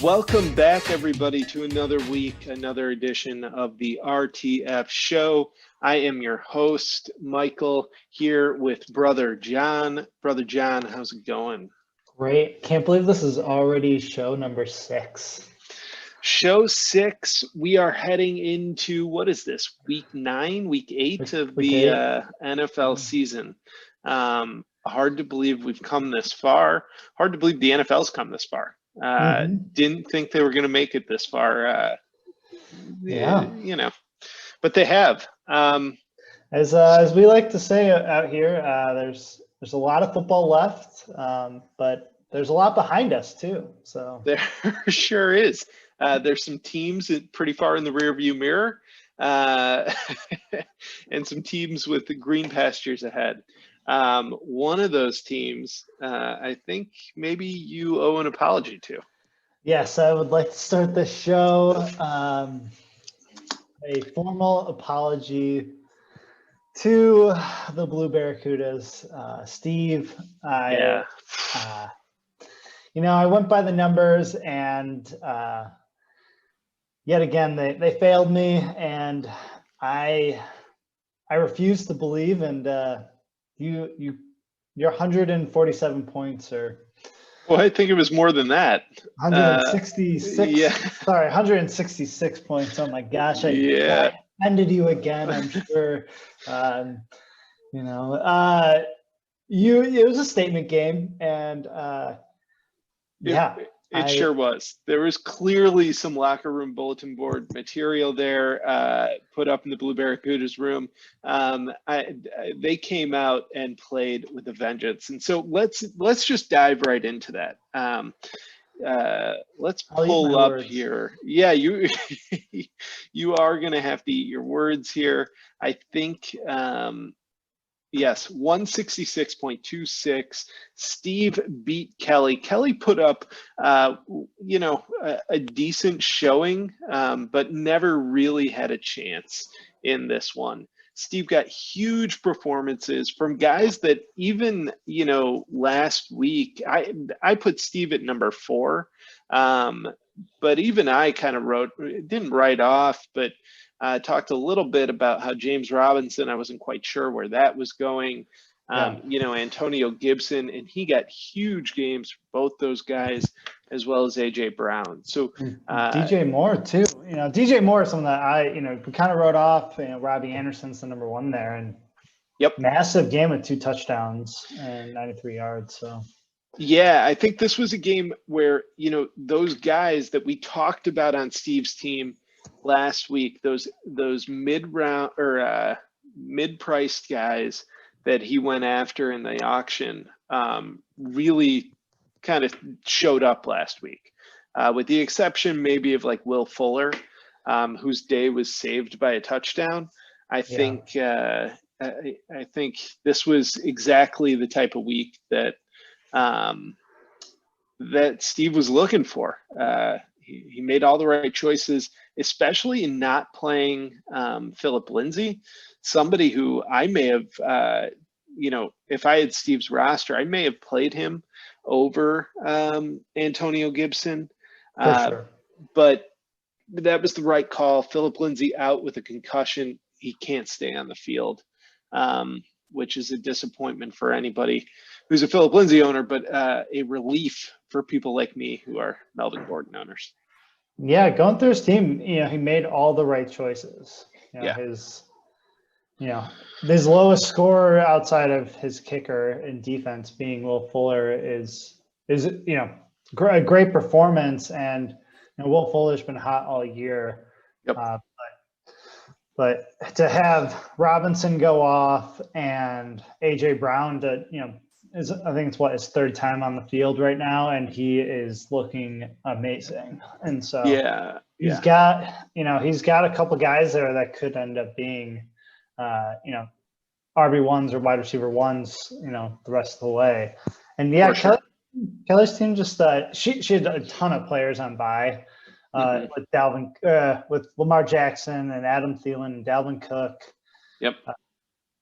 Welcome back, everybody, to another week, another edition of the RTF Show. I am your host, Michael, here with Brother John. Brother John, how's it going? Great. Can't believe this is already show number 6. Show 6, we are heading into, what is this, week 9, week 8 of the NFL season. Hard to believe we've come this far. Hard to believe the NFL's come this far. Didn't think they were going to make it this far. But they have. As we like to say out here, there's a lot of football left, but there's a lot behind us too. So there sure is. There's some teams pretty far in the rearview mirror, and some teams with the green pastures ahead. One of those teams, I think maybe you owe an apology to. Yes, I would like to start the show. A formal apology to the Blue Barracudas. Steve, I went by the numbers, and yet again they failed me, and I refuse to believe. And your 147 points are. Well, I think it was more than that. 166. Sorry, 166 points. Oh my gosh! I offended you again, I'm sure. It was a statement game, and it sure was. There was clearly some locker room bulletin board material there put up in the Blue Barracudas room. They came out and played with a vengeance, and so let's just dive right into that. Let's pull up here. Yeah, you you are gonna have to eat your words here. I think. Yes, 166.26. Steve beat Kelly. Kelly put up, a decent showing, but never really had a chance in this one. Steve got huge performances from guys that even, last week, I put Steve at number 4. But even I kind of didn't write off, but talked a little bit about how James Robinson, I wasn't quite sure where that was going. Antonio Gibson, and he got huge games for both those guys, as well as AJ Brown. So DJ Moore too. DJ Moore is someone that we kind of wrote off. Robbie Anderson's the number 1 there, and massive game with 2 touchdowns and 93 yards. So. Yeah, I think this was a game where, those guys that we talked about on Steve's team last week, those mid-round or mid-priced guys that he went after in the auction, really kind of showed up last week, with the exception maybe of like Will Fuller, whose day was saved by a touchdown. I think this was exactly the type of week that Steve was looking for. He made all the right choices, especially in not playing Philip Lindsay, somebody who I may have, if I had Steve's roster, I may have played him over Antonio Gibson. For sure. But that was the right call. Philip Lindsay out with a concussion. He can't stay on the field, which is a disappointment for anybody who's a Philip Lindsay owner, but a relief for people like me who are Melvin Gordon owners. Yeah, going through his team, he made all the right choices. His lowest scorer outside of his kicker in defense being Will Fuller is a great performance, and Will Fuller's been hot all year. Yep. But to have Robinson go off and AJ Brown to, I think it's his 3rd time on the field right now, and he is looking amazing. And so he's got a couple guys there that could end up being, RB1s or wide receiver 1s, the rest of the way. And Kelly's team just she had a ton of players on bye. With Lamar Jackson and Adam Thielen and Dalvin Cook. Yep.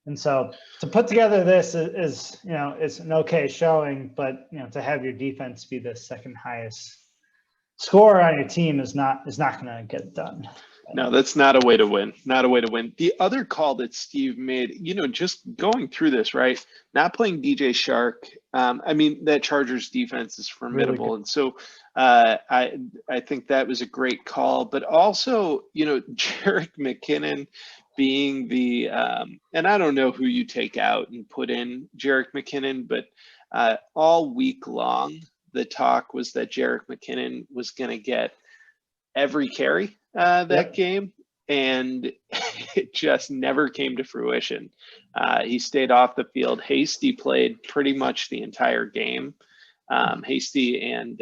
And so to put together this is it's an okay showing, but to have your defense be the second highest scorer on your team is not going to get it done. No, that's not a way to win. Not a way to win. The other call that Steve made, just going through this, right? Not playing DJ Shark. I mean, that Chargers defense is formidable, Really and so I think that was a great call. But also, Jerick McKinnon being the and I don't know who you take out and put in Jerick McKinnon, but all week long the talk was that Jerick McKinnon was going to get every carry that game, and it just never came to fruition. He stayed off the field. Hasty played pretty much the entire game. Hasty and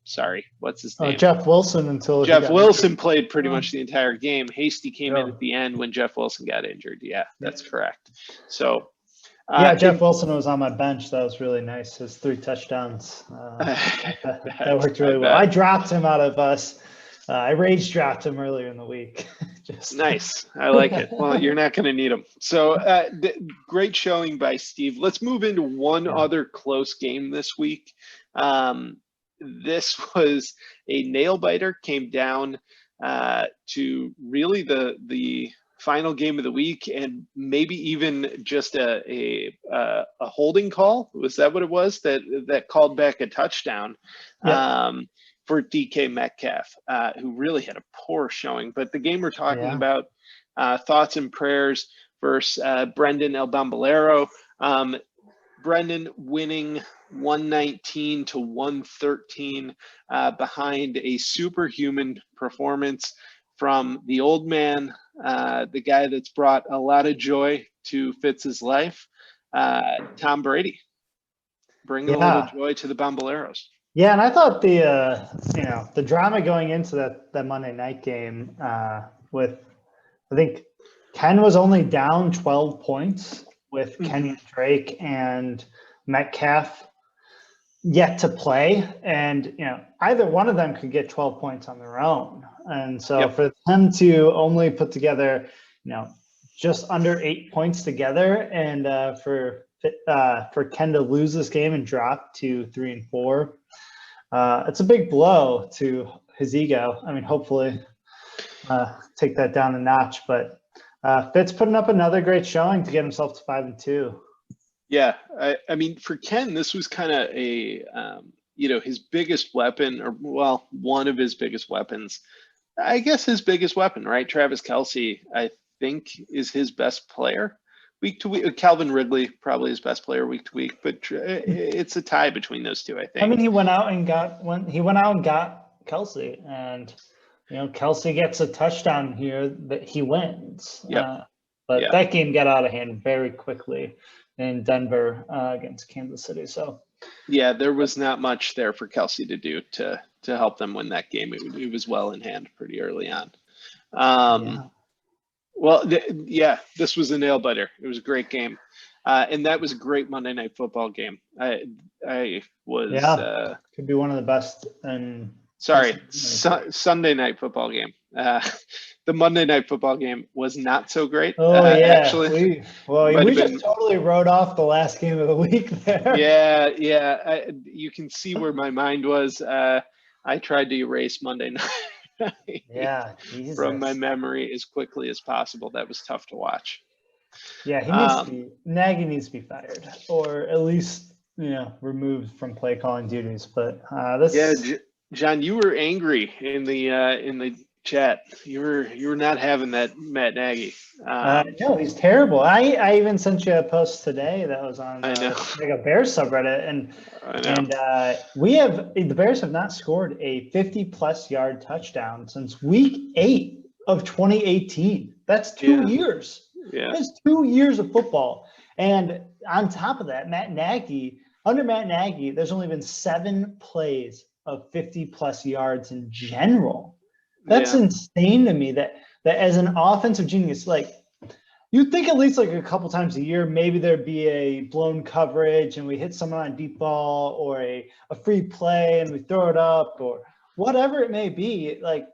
sorry, what's his name? Jeff Wilson until Jeff Wilson played pretty much the entire game. Hasty came in Yeah. at the end when Jeff Wilson got injured. Yeah, that's correct. So Jeff Wilson was on my bench. That was really nice. His 3 touchdowns. That worked really well. I dropped him out of us. I rage dropped him earlier in the week. Nice. I like it. Well, you're not going to need him. So great showing by Steve. Let's move into one other close game this week. This was a nail biter. Came down to really the final game of the week, and maybe even just a holding call. Was that what it was that called back a touchdown? For DK Metcalf, who really had a poor showing. But the game we're talking about, thoughts and prayers versus Brendan El Bambolero. Brendan winning 119 to 113 behind a superhuman performance from the old man, the guy that's brought a lot of joy to Fitz's life, Tom Brady, bringing a little joy to the Bamboleros. Yeah, and I thought the drama going into that Monday night game with, I think Ken was only down 12 points with Kenyon Drake and Metcalf yet to play, and either one of them could get 12 points on their own, and so for them to only put together just under 8 points together, and for Ken to lose this game and drop to 3-4. It's a big blow to his ego. I mean, hopefully take that down a notch, but Fitz putting up another great showing to get himself to 5-2. Yeah. I mean, for Ken, this was kind of a, his biggest weapon, or one of his biggest weapons, I guess his biggest weapon, right? Travis Kelce, I think, is his best player. Week to week, Calvin Ridley probably his best player week to week, but it's a tie between those two, I think. I mean, he went out and got Kelce, and Kelce gets a touchdown here that he wins. But that game got out of hand very quickly in Denver against Kansas City. So yeah, there was not much there for Kelce to do to help them win that game. It was well in hand pretty early on. Well, this was a nail biter. It was a great game, and that was a great Monday Night Football game. I was could be one of the best. And Sunday Night Football game. The Monday Night Football game was not so great. Actually, we just totally wrote off the last game of the week there. You can see where my mind was. I tried to erase Monday night. From my memory as quickly as possible. That was tough to watch. Yeah, Nagy needs to be fired, or at least removed from play calling duties. But John, you were angry in the chat. You were not having that Matt Nagy. No, he's terrible. I even sent you a post today that was on like a Bears subreddit, and the Bears have not scored a 50+ yard touchdown since week 8 of 2018. That's 2 years. Yeah, that's 2 years of football. And on top of that, under Matt Nagy, there's only been 7 plays of 50+ yards in general. That's insane to me that as an offensive genius, like, you'd think at least like a couple times a year, maybe there'd be a blown coverage and we hit someone on a deep ball, or a free play and we throw it up, or whatever it may be. Like,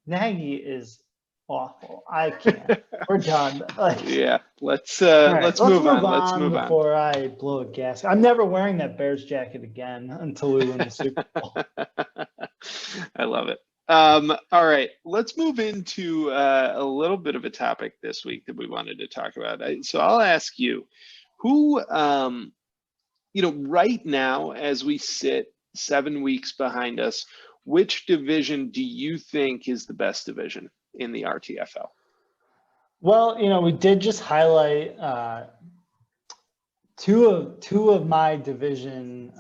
Nagy is awful. I can't. We're done. Let's move on. Let's move on before I blow a gasket. I'm never wearing that Bears jacket again until we win the Super Bowl. I love it. All right, let's move into a little bit of a topic this week that we wanted to talk about. So I'll ask you, who, right now, as we sit 7 weeks behind us, which division do you think is the best division in the RTFL? Well, we did just highlight two of my division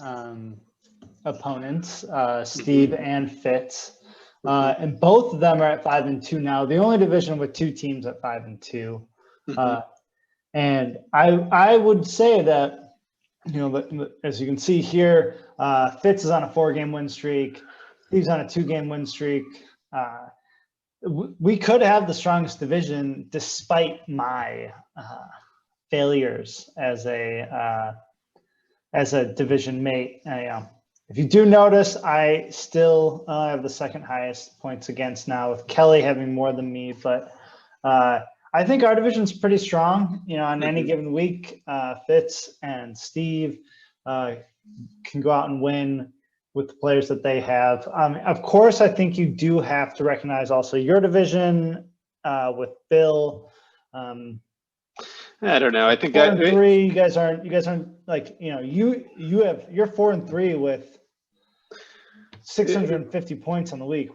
opponents, Steve and Fitz, and both of them are at 5-2 now. The only division with two teams at 5-2, and I would say that as you can see here, Fitz is on a 4-game win streak. Steve's on a 2-game win streak. We could have the strongest division despite my failures as a division mate. If you do notice, I still have the second highest points against now, with Kelly having more than me. But I think our division's pretty strong. On any given week, Fitz and Steve can go out and win with the players that they have. Of course, I think you do have to recognize also your division with Bill. I don't know. I think 4-3. You guys aren't like you're 4-3 with 650 points on the week,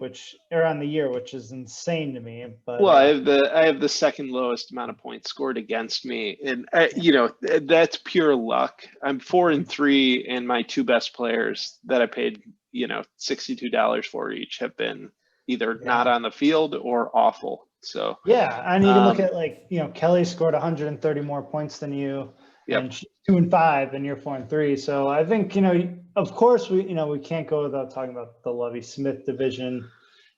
on the year, which is insane to me. But I have the second lowest amount of points scored against me, and that's pure luck. I'm 4-3, and my two best players that I paid $62 for each have been either not on the field or awful. So and you can look at Kelly scored 130 more points than you. Yep. And she's 2-5, and you're 4-3. So I think of course we can't go without talking about the Lovey Smith division.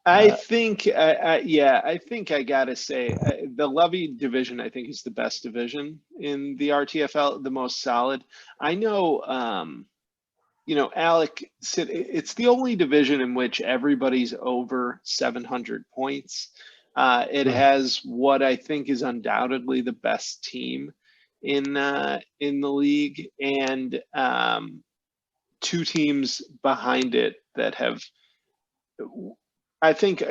I think I gotta say the Lovey division I think is the best division in the RTFL, the most solid. I know Alec said it's the only division in which everybody's over 700 points. It has what I think is undoubtedly the best team in the league, and two teams behind it that have, I think,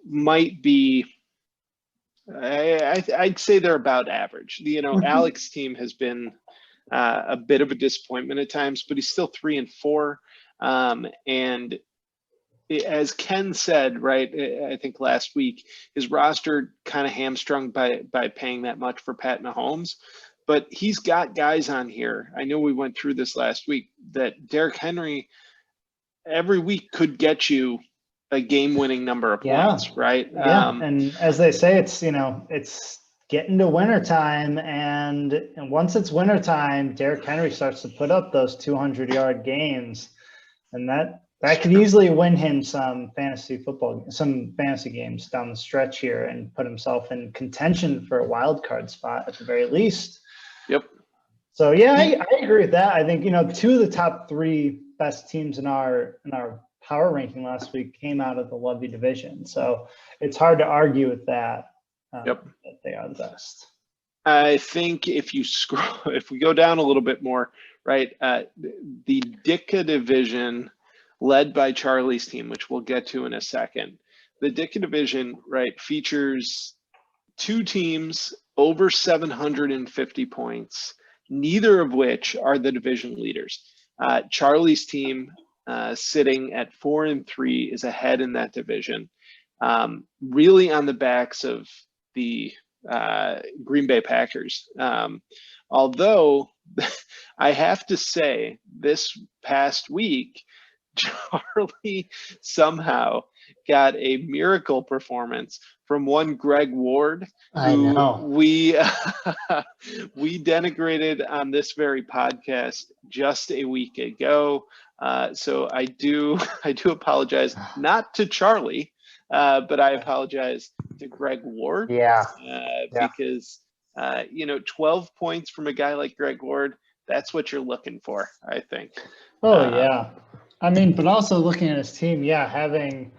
might be. I'd say they're about average. Alec's team has been a bit of a disappointment at times, but he's still 3-4, and as Ken said, right, I think last week, his roster kind of hamstrung by paying that much for Pat Mahomes. But he's got guys on here. I know we went through this last week, that Derrick Henry every week could get you a game-winning number of points, right? Yeah, and as they say, it's getting to wintertime, and once it's wintertime, Derrick Henry starts to put up those 200-yard games, and that could easily win him some fantasy games down the stretch here, and put himself in contention for a wild card spot at the very least. Yep. So I agree with that. I think two of the top three best teams in our power ranking last week came out of the Lovey division. So it's hard to argue with that. That they are the best. I think if we go down a little bit more, right, the Ditka division, led by Charlie's team, which we'll get to in a second. The Ditka division, right, features two teams over 750 points, neither of which are the division leaders. Charlie's team, sitting at 4-3, is ahead in that division, really on the backs of the Green Bay Packers. Although I have to say, this past week, Charlie somehow got a miracle performance from one Greg Ward, who we denigrated on this very podcast just a week ago. So I do apologize, not to Charlie, but I apologize to Greg Ward. Because 12 points from a guy like Greg Ward, that's what you're looking for, I think. I mean, but also looking at his team, having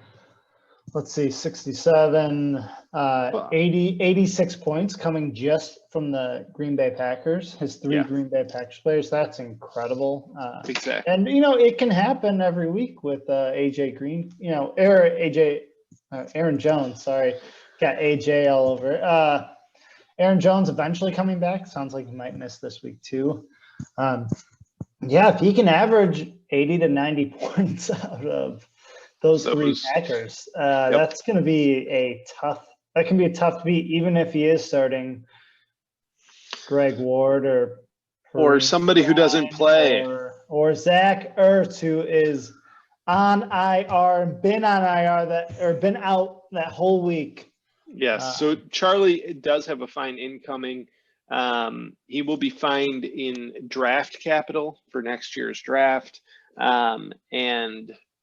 let's see, 67, 80, 86 points coming just from the Green Bay Packers, his three Green Bay Packers players. That's incredible. Exactly. And, it can happen every week with AJ Green, or Aaron Jones, sorry. Got AJ all over. Aaron Jones eventually coming back. Sounds like he might miss this week too. If he can average 80 to 90 points out of those three Packers, that's going to be that can be a tough beat, even if he is starting Greg Ward or somebody who doesn't play, or Zach Ertz, who is on IR, been out that whole week. Yes. So Charlie does have a fine incoming. He will be fined in draft capital for next year's draft. And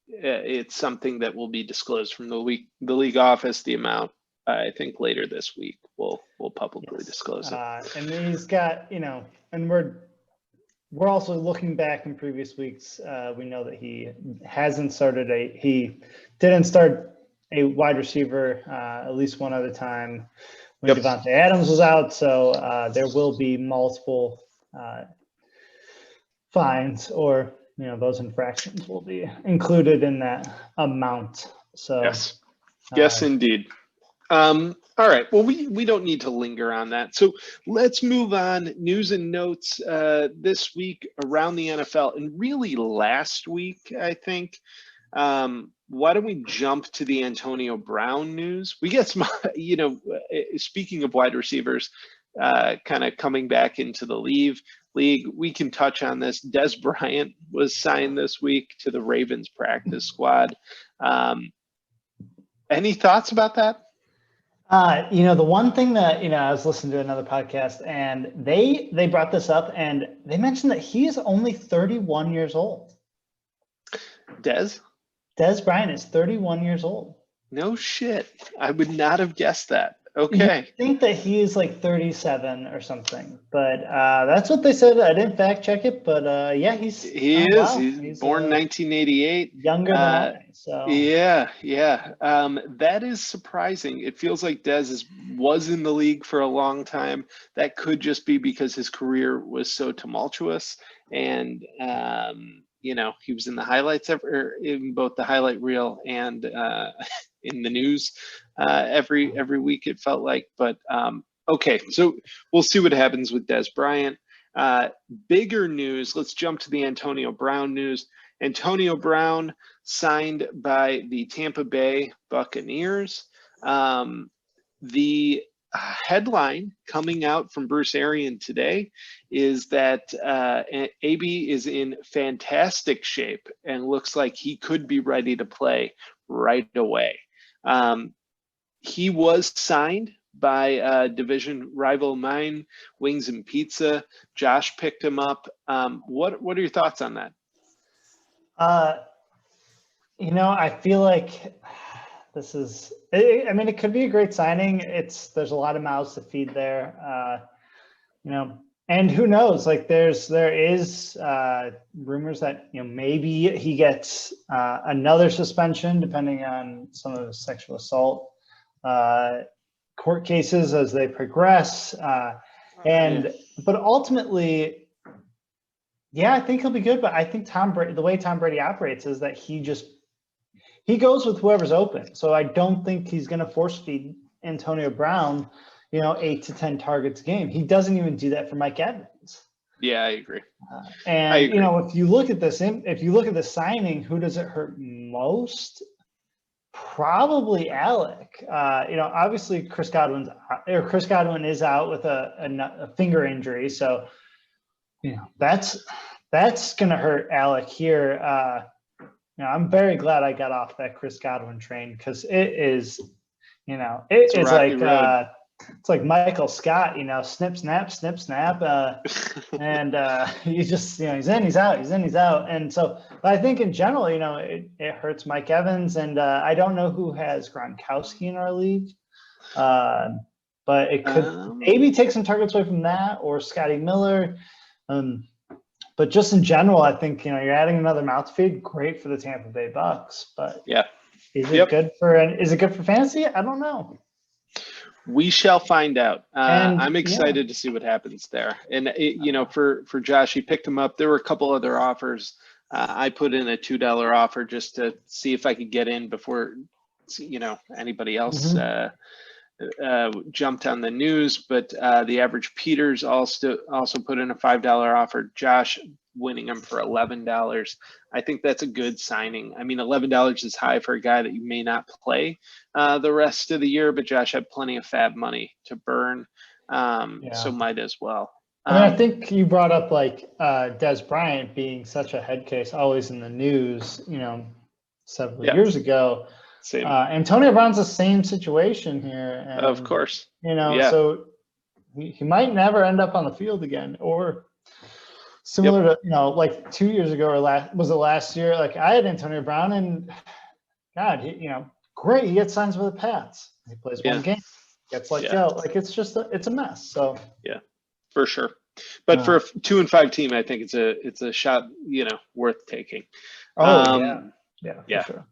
it's something that will be disclosed from the league office. The amount, I think, later this week we'll publicly disclose it. And he's got, and we're also looking back in previous weeks. We know that he didn't start a wide receiver at least one other time when Devontae Adams was out. So there will be multiple fines, or those infractions will be included in that amount. So yes, indeed. All right. Well, we don't need to linger on that. So let's move on. News and notes this week around the NFL, and really last week, I think. Why don't we jump to the Antonio Brown news? We get some, speaking of wide receivers, kind of coming back into the league. We can touch on this. Dez Bryant was signed this week to the Ravens practice squad. Any thoughts about that? The one thing that, I was listening to another podcast, and they brought this up, and they mentioned that he is only 31 years old. Dez Bryant is 31 years old. No shit. I would not have guessed that. Okay. I think that he is like 37 or something, but that's what they said. I didn't fact check it, but he's born 1988. Younger than I. So yeah. That is surprising. It feels like Dez was in the league for a long time. That could just be because his career was so tumultuous, and he was in the highlights in both the highlight reel and in the news every week, it felt like. But okay, so we'll see what happens with Dez Bryant. Bigger news, let's jump to the Antonio Brown news. Antonio Brown signed by the Tampa Bay Buccaneers. The headline coming out from Bruce Arian today is that AB is in fantastic shape and looks like he could be ready to play right away. He was signed by division rival mine, Wings and Pizza. Josh picked him up. What are your thoughts on that? I feel like this is, it could be a great signing. There's a lot of mouths to feed there, and who knows, like there is rumors that, maybe he gets another suspension depending on some of his sexual assault court cases as they progress. But ultimately, I think he'll be good, but I think the way Tom Brady operates is that he goes with whoever's open. So I don't think he's going to force feed Antonio Brown, 8 to 10 targets a game. He doesn't even do that for Mike Evans. Yeah, I agree. I agree. If you look at the signing, who does it hurt most? Probably Alec. Obviously Chris Godwin is out with a finger injury. So, that's going to hurt Alec here. I'm very glad I got off that Chris Godwin train, because it is, it's like Michael Scott, snip, snap, snip, snap. And he's just, he's in, he's out, he's in, he's out. And so I think in general, it hurts Mike Evans. And I don't know who has Gronkowski in our league. But it could maybe take some targets away from that, or Scotty Miller. But just in general, I think, you're adding another mouth feed, great for the Tampa Bay Bucks. But yeah, Is it good for fantasy? I don't know. We shall find out. And I'm excited to see what happens there. And for Josh, he picked him up. There were a couple other offers. I put in a $2 offer just to see if I could get in before anybody else jumped on the news. But the average Peters also put in a $5 offer. Josh winning him for $11. I think that's a good signing. I mean, $11 is high for a guy that you may not play the rest of the year, but Josh had plenty of fab money to burn, so might as well. I mean, I think you brought up like Des Bryant being such a head case, always in the news, several years ago. Same. Antonio Brown's the same situation here. And, of course. So he might never end up on the field again, or similar to, like 2 years ago or last year, like I had Antonio Brown and God, great. He gets signs with the Pats. He plays one game, gets let go. Like it's a mess. So yeah, for sure. But for a 2 and 5 team, I think it's a shot, worth taking. For sure.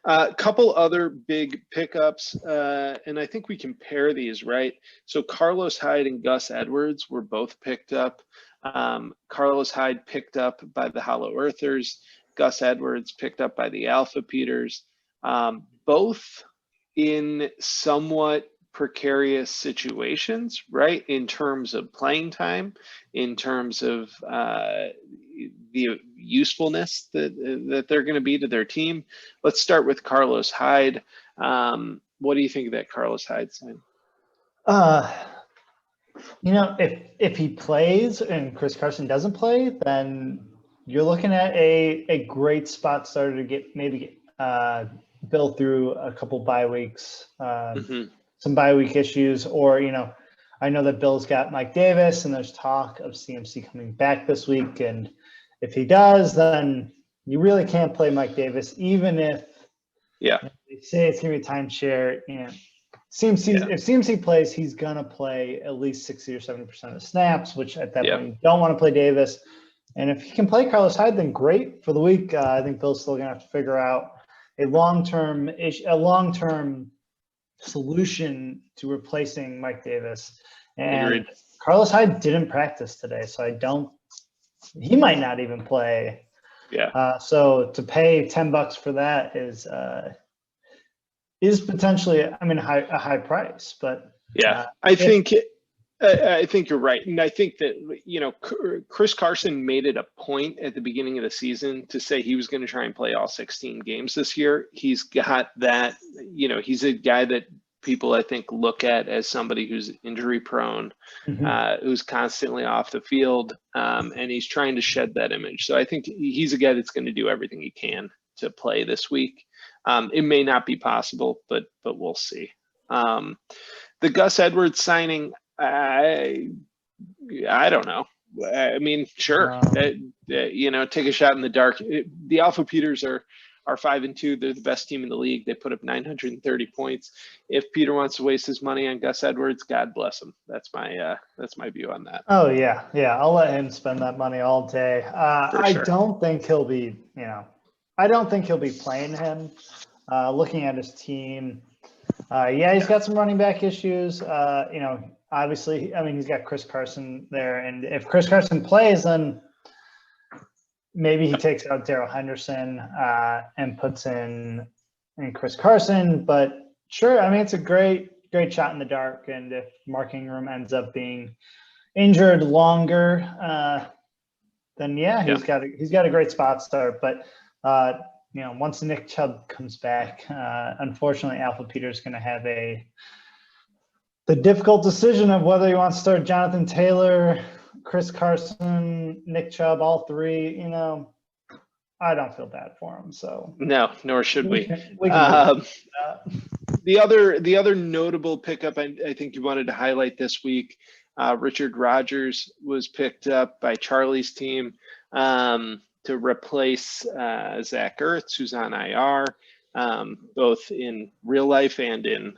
A couple other big pickups, and I think we can pair these, right? So Carlos Hyde and Gus Edwards were both picked up. Carlos Hyde picked up by the Hollow Earthers. Gus Edwards picked up by the Alpha Peters. Both in somewhat precarious situations, right? In terms of playing time, in terms of the usefulness that they're going to be to their team. Let's start with Carlos Hyde. What do you think of that Carlos Hyde sign? If he plays and Chris Carson doesn't play, then you're looking at a great spot starter to get build through a couple bye weeks, some bye week issues, or I know that Bill's got Mike Davis, and there's talk of CMC coming back this week, and if he does, then you really can't play Mike Davis, even if they say it's gonna be a timeshare. If CMC plays, he's gonna play at least 60 or 70% of the snaps, which at that point you don't want to play Davis. And if he can play Carlos Hyde, then great for the week. I think Bill's still gonna have to figure out a long-term solution to replacing Mike Davis. And Agreed. Carlos Hyde didn't practice today, so he might not even play. So to pay $10 for that is potentially, a high price, but I think you're right. And I think that, Chris Carson made it a point at the beginning of the season to say he was going to try and play all 16 games this year. He's got that, he's a guy that people, I think, look at as somebody who's injury prone, who's constantly off the field, and he's trying to shed that image. So I think he's a guy that's going to do everything he can to play this week. It may not be possible, but we'll see. The Gus Edwards signing, I don't know. I mean, sure, take a shot in the dark. The Alpha Peters are 5-2. They're the best team in the league. They put up 930 points. If Peter wants to waste his money on Gus Edwards, God bless him. That's my view on that. Oh yeah. I'll let him spend that money all day. I sure. don't think he'll be, I don't think he'll be playing him. Looking at his team, he's got some running back issues. Obviously, he's got Chris Carson there, and if Chris Carson plays, then maybe he takes out Darrell Henderson and puts in Chris Carson. But sure, it's a great shot in the dark. And if Mark Ingram ends up being injured longer, then he's got a great spot start. But once Nick Chubb comes back, unfortunately, Alpha Peter's going to have the difficult decision of whether he wants to start Jonathan Taylor, Chris Carson, Nick Chubb, all three. I don't feel bad for him. So no, nor should we. The other notable pickup I think you wanted to highlight this week, Richard Rodgers was picked up by Charlie's team to replace Zach Ertz, who's on IR, both in real life and in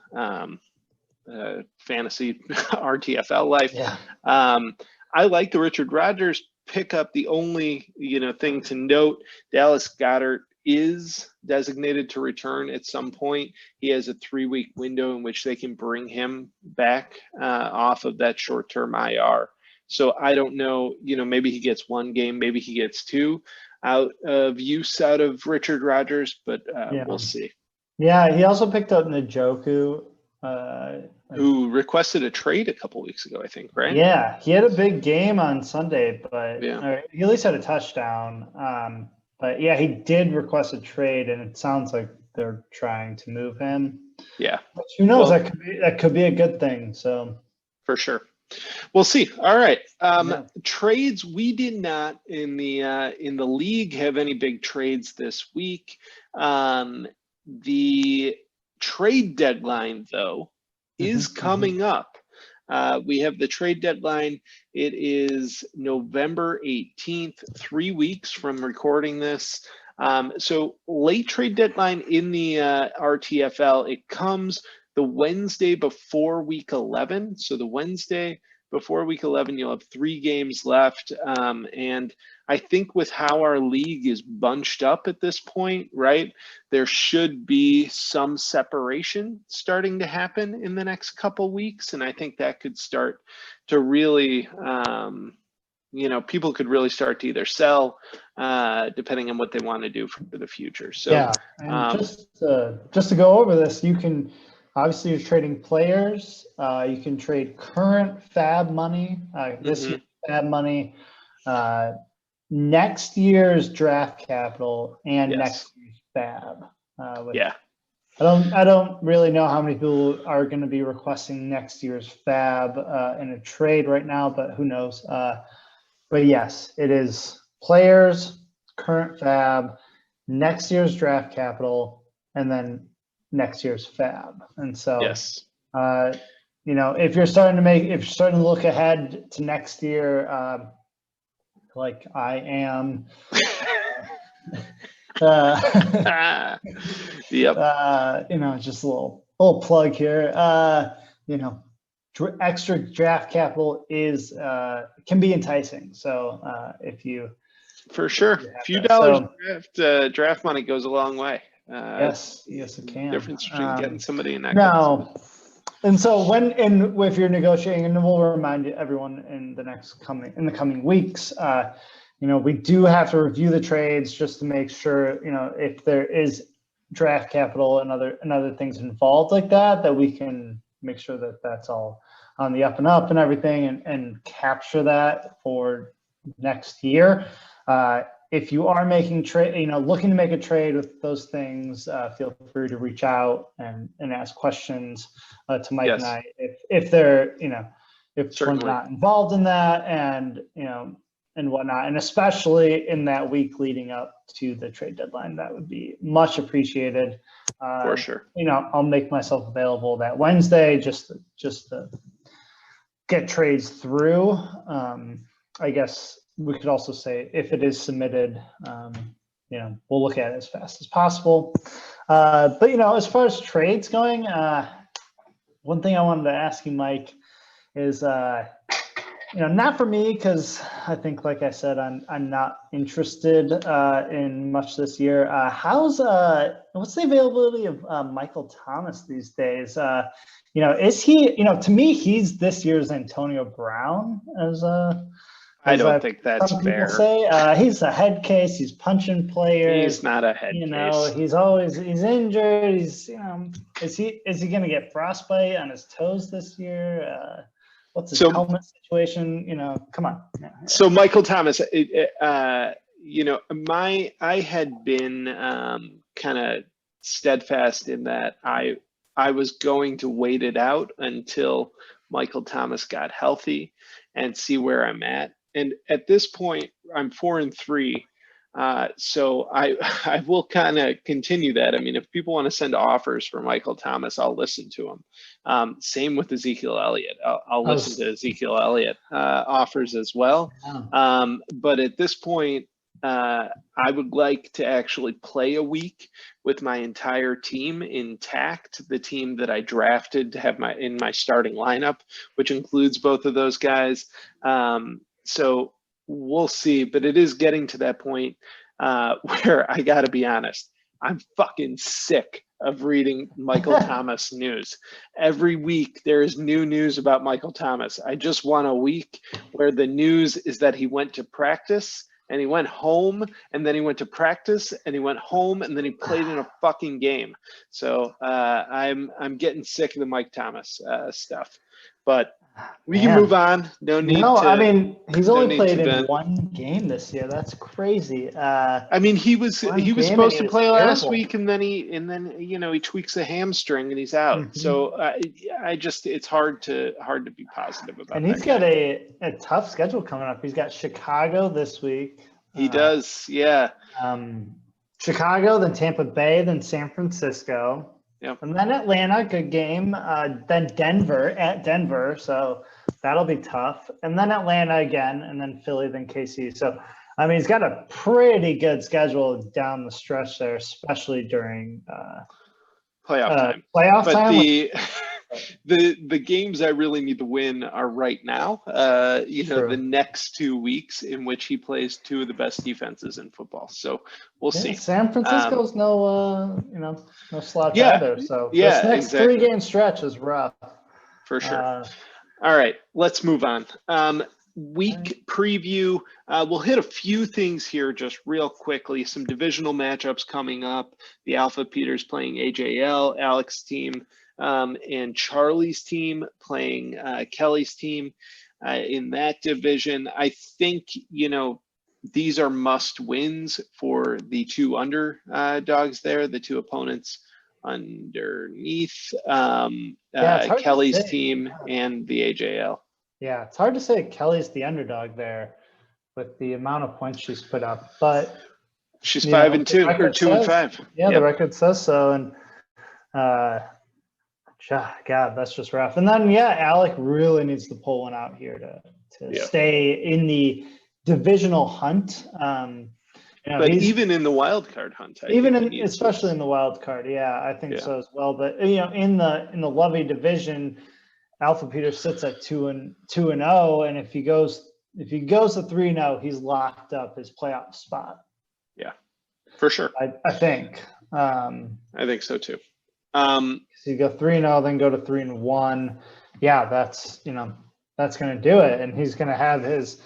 fantasy RTFL life. I like the Richard Rodgers pickup. The only thing to note, Dallas Goedert is designated to return at some point, he has a 3-week window in which they can bring him back off of that short-term IR. So I don't know, maybe he gets 1 game, maybe he gets 2 out of use out of Richard Rodgers, but we'll see. Yeah, he also picked up Njoku. Who requested a trade a couple weeks ago, I think, right? Yeah, he had a big game on Sunday, but yeah. he at least had a touchdown. But yeah, he did request a trade, and it sounds like they're trying to move him. Yeah. But who knows? Well, that could be a good thing. So for sure. We'll see. All right. Trades. We did not in the league have any big trades this week. The trade deadline, though, is coming up. We have the trade deadline. It is November 18th, 3 weeks from recording this. So late trade deadline in the RTFL, it comes the Wednesday before week 11. So the Wednesday before week 11, you'll have 3 games left. And I think with how our league is bunched up at this point, right, there should be some separation starting to happen in the next couple weeks. And I think that could start to really, people could really start to either sell, depending on what they want to do for the future. So yeah, and just to go over this, you can obviously you're trading players. You can trade current fab money, this year's fab money, next year's draft capital, and next year's fab. I don't really know how many people are going to be requesting next year's fab in a trade right now, but who knows? But yes, it is players, current fab, next year's draft capital, and then next year's fab. And so, if you're starting to look ahead to next year, like I am, just a little plug here. Extra draft capital is can be enticing. So if you for sure, a few dollars draft money goes a long way. Yes, it can. Difference between getting somebody in that. No, and so if you're negotiating, and we'll remind everyone in the coming weeks, we do have to review the trades just to make sure, if there is draft capital and other things involved like that we can make sure that that's all on the up and up and everything, and capture that for next year. If you are making looking to make a trade with those things, feel free to reach out and ask questions to Mike and I if they're, if we're not involved in that, and whatnot, and especially in that week leading up to the trade deadline, that would be much appreciated. For sure. I'll make myself available that Wednesday just to get trades through. I guess we could also say if it is submitted, we'll look at it as fast as possible. But as far as trades going, one thing I wanted to ask you, Mike, is not for me, because I think, like I said, I'm not interested in much this year. What's the availability of Michael Thomas these days? Is he? To me, he's this year's Antonio Brown. I don't think that's fair. Say he's a head case. He's punching players. He's not a head case. He's injured. Is he going to get frostbite on his toes this year? What's his helmet situation? Come on. Yeah. So Michael Thomas, I had been kind of steadfast in that I was going to wait it out until Michael Thomas got healthy and see where I'm at. And at this point, I'm 4-3. So I will kind of continue that. I mean, if people want to send offers for Michael Thomas, I'll listen to them. Same with Ezekiel Elliott. I'll listen to Ezekiel Elliott offers as well. But at this point, I would like to actually play a week with my entire team intact, the team that I drafted to have in my starting lineup, which includes both of those guys. So we'll see, but it is getting to that point. where I got to be honest, I'm fucking sick of reading Michael Thomas news. Every week there is new news about Michael Thomas. I just want a week where the news is that he went to practice and he went home and then he went to practice and he went home and then he played in a fucking game. So I'm getting sick of the Mike Thomas stuff. But we can move on. No need to. I mean, he's only played in one game this year. That's crazy. I mean, he was supposed to play last week, and then he tweaks a hamstring and he's out. Mm-hmm. So I just it's hard to be positive about. And he's got a tough schedule coming up. He's got Chicago this week. He does, yeah. Chicago, then Tampa Bay, then San Francisco. Yep. And then Atlanta, good game. Then Denver at Denver, so that'll be tough. And then Atlanta again, and then Philly, then KC. So, I mean, he's got a pretty good schedule down the stretch there, especially during playoff time. The games I really need to win are right now. The next 2 weeks in which he plays two of the best defenses in football. So we'll see. San Francisco's no slouch either. So this next 3-game stretch is rough. For sure. All right, let's move on. Week preview. We'll hit a few things here just real quickly. Some divisional matchups coming up. The Alpha Peters playing AJL, Alex's team, and Charlie's team playing Kelly's team in that division. I think, these are must wins for the two underdogs there, the two opponents underneath Kelly's team and the AJL. Yeah, it's hard to say Kelly's the underdog there with the amount of points she's put up, but she's 5-2 or 2-5. Yeah, the record says so. And God, that's just rough. And then Alec really needs to pull one out here to stay in the divisional hunt. But even in the wild card hunt, especially in the wild card, I think so as well. But in the Lovey division, Alpha Peter sits at 2-0, and if he goes to 3-0, he's locked up his playoff spot. Yeah, for sure. I think. I think so too. So you go 3-0, then go to 3-1. Yeah, that's going to do it, and he's going to have his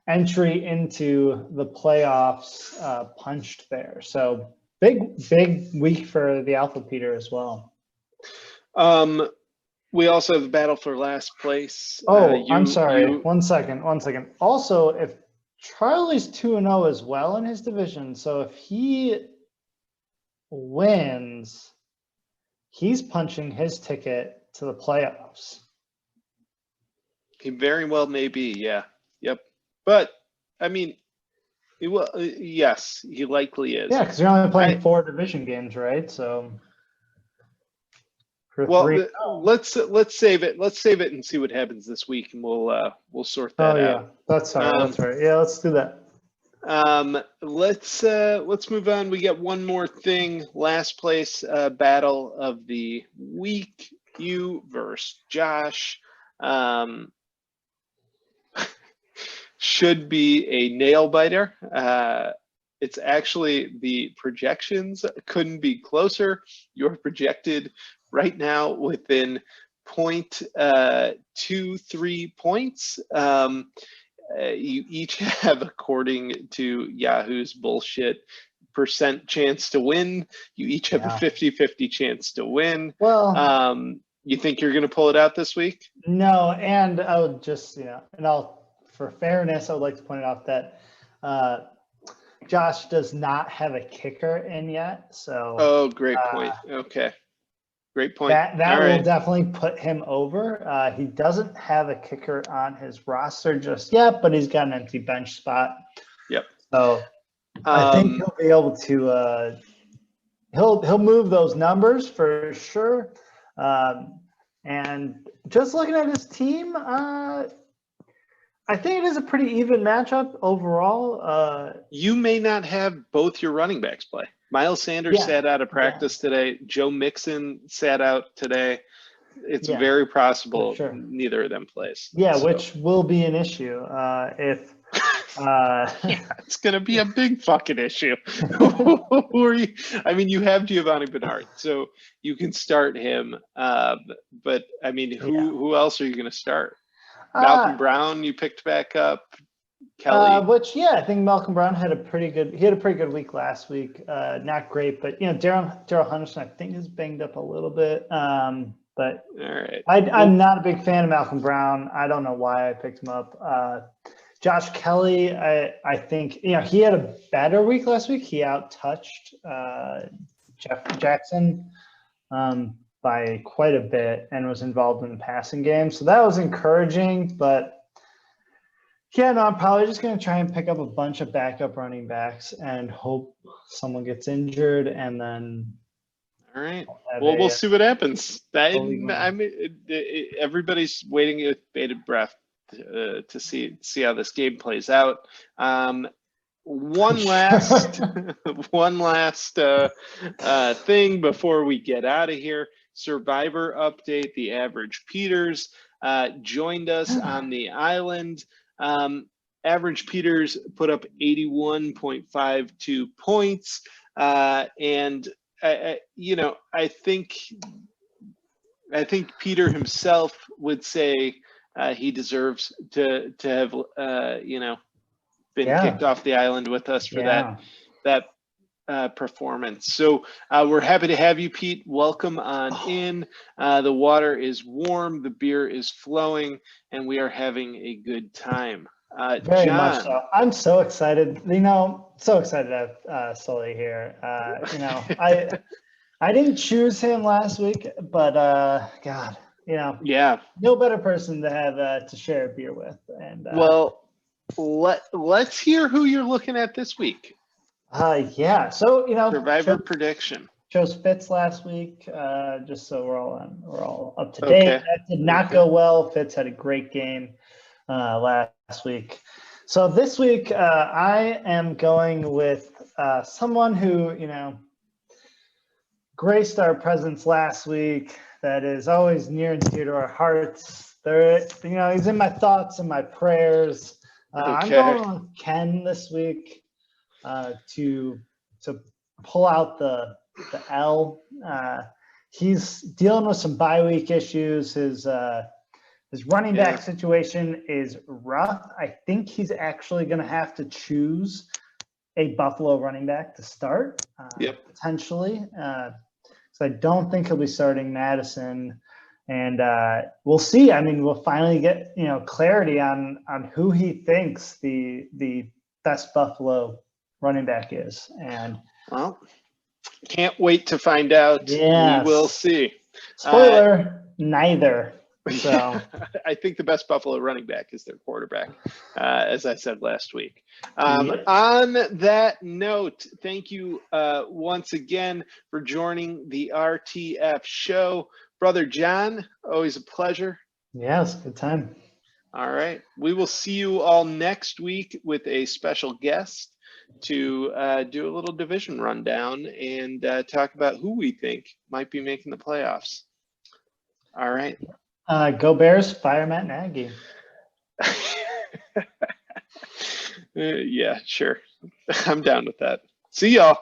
entry into the playoffs punched there. So big week for the Alpha Peter as well. We also have the battle for last place. I'm sorry. One second. Also, if Charlie's 2-0 as well in his division, so if he wins, he's punching his ticket to the playoffs. He very well may be, yeah. Yep. But, I mean, yes, he likely is. Yeah, because you're only playing 4 division games, right? So... let's save it. Let's save it and see what happens this week, and we'll sort that out. That's right. Yeah, let's do that. Let's move on. We got one more thing. Last place battle of the week. You versus Josh. Should be a nail biter. It's actually the projections couldn't be closer. You're projected right now within 0.23 points. You each have, according to Yahoo's bullshit percent chance to win, you each have a 50-50 chance to win. Well, you think you're going to pull it out this week? No, and I would just, for fairness, I would like to point out that Josh does not have a kicker in yet. So great point. Okay. Great point. That will definitely put him over. He doesn't have a kicker on his roster just yet, but he's got an empty bench spot. Yep. So I think he'll be able to he'll move those numbers for sure. And just looking at his team, I think it is a pretty even matchup overall. You may not have both your running backs play. Miles Sanders sat out of practice today. Joe Mixon sat out today. It's very possible neither of them plays. Yeah, so. Which will be an issue if Yeah, it's going to be a big fucking issue. Who are you? I mean, you have Giovanni Bernard, so you can start him. But I mean, who else are you going to start? Malcolm Brown, you picked back up. Kelly. Which, yeah, I think Malcolm Brown had a pretty good week last week. Not great, but Daryl Henderson, I think, is banged up a little bit. But all right, I'm not a big fan of Malcolm Brown. I don't know why I picked him up. Josh Kelly, I think he had a better week last week. He out-touched Jeff Jackson by quite a bit and was involved in the passing game. So that was encouraging, but yeah, no, I'm probably just going to try and pick up a bunch of backup running backs and hope someone gets injured, and then. All right. Well, we'll see what happens. I mean, everybody's waiting with bated breath to see how this game plays out. One last thing before we get out of here. Survivor update. The Average Peters joined us on the island. Average Peters put up 81.52 points, and I think Peter himself would say he deserves to have been kicked off the island with us for that performance. So we're happy to have you, Pete. Welcome on in. The water is warm, the beer is flowing, and we are having a good time. Very John. much so. I'm so excited. So excited to have Sully here. I didn't choose him last week, but God, no better person to have to share a beer with. And well, let's hear who you're looking at this week. So Survivor prediction. Chose Fitz last week, just so we're all up to date. That did not go well. Fitz had a great game last week. So this week I am going with someone who graced our presence last week. That is always near and dear to our hearts. He's in my thoughts and my prayers. I'm going on Ken this week to pull out the L. He's dealing with some bye week issues. His running back situation is rough. I think he's actually going to have to choose a Buffalo running back to start, potentially. So I don't think he'll be starting Madison. And we'll see. I mean, we'll finally get clarity on who he thinks the best Buffalo running back is. And can't wait to find out. Yes. We will see. Spoiler, neither. So I think the best Buffalo running back is their quarterback, as I said last week. On that note, thank you once again for joining the RTF show. Brother John, always a pleasure. Yes, good time. All right. We will see you all next week with a special guest to do a little division rundown and talk about who we think might be making the playoffs. All right. Go Bears, fire Matt Nagy. Yeah, sure. I'm down with that. See y'all.